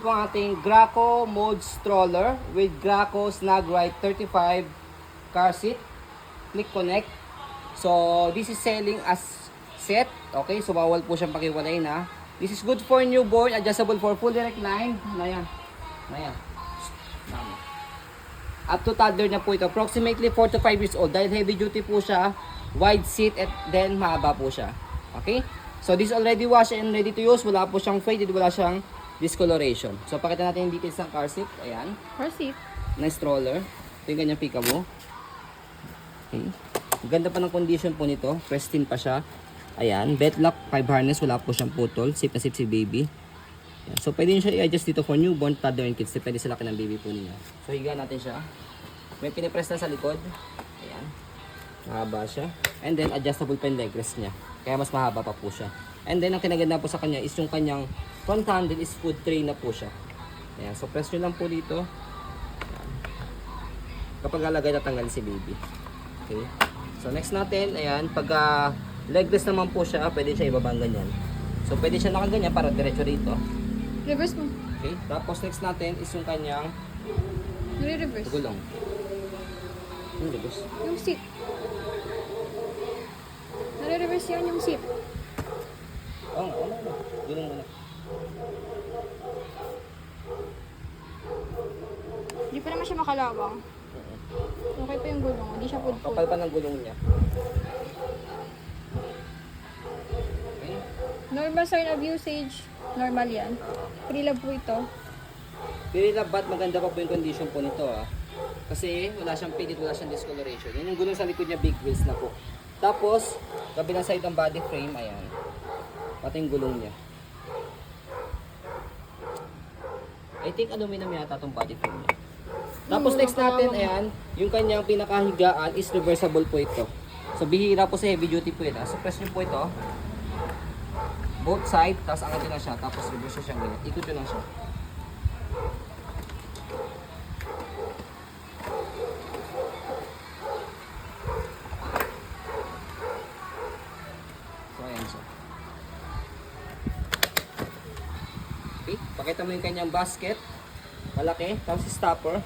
Ito ang ating Graco Mode Stroller with Graco Snug Ride 35 car seat. Click connect. So, this is selling as set. Okay, so bawal po siyang pakiwalay na. This is good for newborn, adjustable for full recline. Ayan. Ayan. Up to toddler na po ito. Approximately 4 to 5 years old. Dahil heavy duty po siya, wide seat, at then mahaba po siya. Okay? So, this is already washed and ready to use. Wala po siyang faded, wala siyang discoloration. So, pakita natin yung details ng car seat. Ayan. Car seat. Na stroller. Ito yung kanyang peekaboo. Okay. Ganda pa ng condition po nito. Pristine pa siya. Ayan. Belt lock, 5 harness. Wala po siyang putol. Safe na safe si baby. Ayan. So, pwede nyo siya i-adjust dito for newborn, toddler, and kids. Depende sa laki ng baby po ninyo. So, higa natin siya. May pinipress na sa likod. Ayan. Mahaba siya. And then, adjustable pa yung leg rest niya. Kaya mas mahaba pa po siya. And then, ang kinaganda po sa kanya is yung kanyang front handle is food tray na po siya. Ayan. So, press nyo lang po dito. Ayan. Kapag lalagay na tanggal si baby. Okay. So, next natin, ayan. Pagka leg rest naman po siya, pwede siya ibabang ganyan. So, pwede siya nakaganyan para diretso rito. Reverse mo. Okay. Tapos, next natin is yung kanyang Nire-reverse. gulong. Yung reverse. Yung seat. Nire-reverse yan yung seat. Oo, gulong muna. Hindi pa naman siya makalawang. Okay pa yung gulong. Hindi siya pudpud. Kapal pa ng gulong niya. Okay. Normal sign of usage. Normal yan. Pre-love po ito. Pero ba't maganda pa po yung condition po nito Kasi wala siyang faded, wala siyang discoloration. Yan yung gulong sa likod niya, big wheels na po. Tapos, kabilang side ng body frame, ayan. Pati yung gulong niya. I think aluminum yata itong body frame niya. Tapos next natin, ayan, yung kanyang pinakahigaan is reversible po ito. So bihira po sa heavy duty po ito. So press nyo po ito. Both side, tapos angatin na siya, tapos reverse siya ganyan. Ikot nyo lang siya. So ayan siya. Okay, pakita mo yung kanyang basket. Malaki, tapos stopper.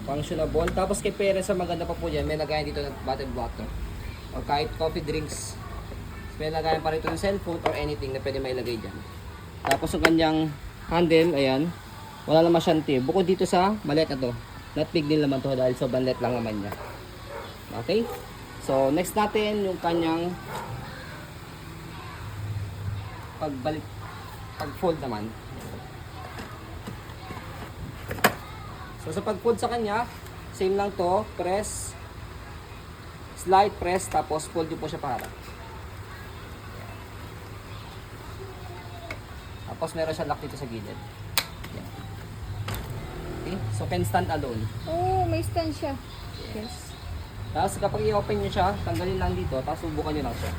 Functionable. Tapos kay parents, sa maganda pa po dyan, may lagayan dito ng bottled water. O kahit coffee drinks. May lagayan pa rito ng cellphone or anything na pwede mailagay dyan. Tapos yung kanyang handle, ayan. Wala naman siyang tip. Bukod dito sa maliit na to. Not big din naman to dahil sobrang liit lang naman niya. Okay? So, next natin yung kanyang pag-fold naman. So sa pag-fold sa kanya, same lang to, press, slide, press, tapos fold nyo po siya para. Tapos meron siya lock dito sa gilid. Yan. Okay, so can stand alone. Oh, may stand siya. Yes. Tapos kapag i-open nyo siya, tanggalin lang dito, tapos subukan nyo lang siya.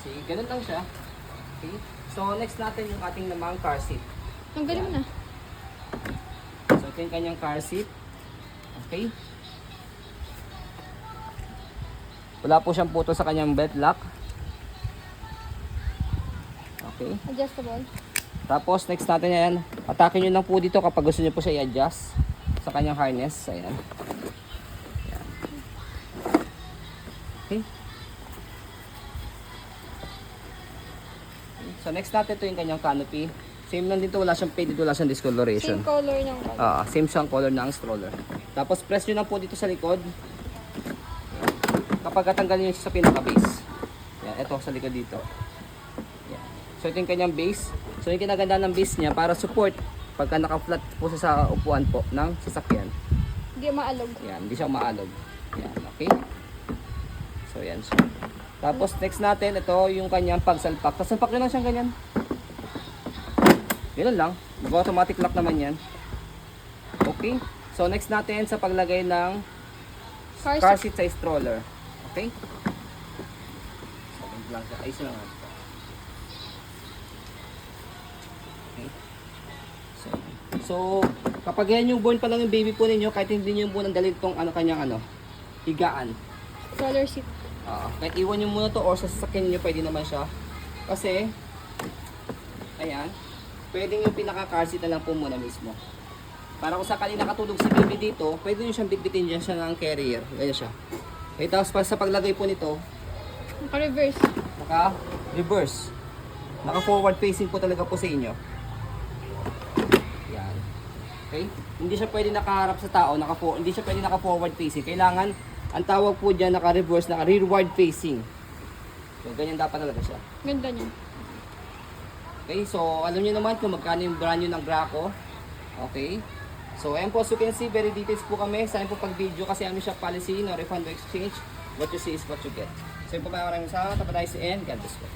See, ganun lang siya. Okay. So next natin yung ating namang car seat. Tanggalin mo na. So ito yung kanyang car seat. Okay. Wala po siyang puto sa kanyang belt lock. Okay. Adjustable. Tapos next natin yan, atakin nyo lang po dito kapag gusto nyo po siya i-adjust sa kanyang harness. Ayan. Ayan. Okay. So next natin ito yung kanyang canopy. Same lang dito, wala siyang faded, wala siyang discoloration. Same color ng color. Same siyang color ng stroller. Tapos press nyo lang po dito sa likod. Kapag katanggalin nyo siya sa pinaka-base. Yan, ito sa likod dito. Yan. So ito yung kanyang base. So yung kinaganda ng base niya para support pagka naka-flat po siya sa upuan po ng sasakyan. Hindi maalog. Yan, hindi siya maalog. Yan, okay? So yan siya. Tapos next natin, ito yung kanyang pagsalpak. Sasalpak nyo lang siyang ganyan. Ganun lang. Automatic lock naman yan. Okay? So next natin sa paglagay ng car seat sa stroller. Okay? So, lang siya. Ayusin lang natin. Okay? So, kapag yan yung born pa lang yung baby po ninyo, kahit hindi nyo muna dalhin itong kanyang higaan. Stroller seat. Kahit iwan nyo muna to or sa sasakyan nyo, pwede naman siya Kasi, ayan, pwedeng yung pinaka-car seat na lang po muna mismo. Para kung sakali nakatulog si baby dito, pwede nyo siyang bitbitin dyan siya ng carrier. Ganyan siya. Okay, tapos sa paglagay po nito, Naka-reverse. naka-reverse. Naka-forward facing po talaga po sa inyo. Yan. Okay? Hindi siya pwede nakaharap sa tao, hindi siya pwede naka-forward facing. Kailangan, ang tawag po dyan, naka-reverse, naka-rearward facing. So, ganyan dapat talaga siya. Ganda niya. Okay, so alam niyo naman kung magkano yung brand new ng Graco. Okay. So, ayan po, as you can see, very details po kami. Saan po pag video kasi ano siya policy, no refund, no exchange. What you see is what you get. So, yun po, maraming sa Tapadais and God bless po.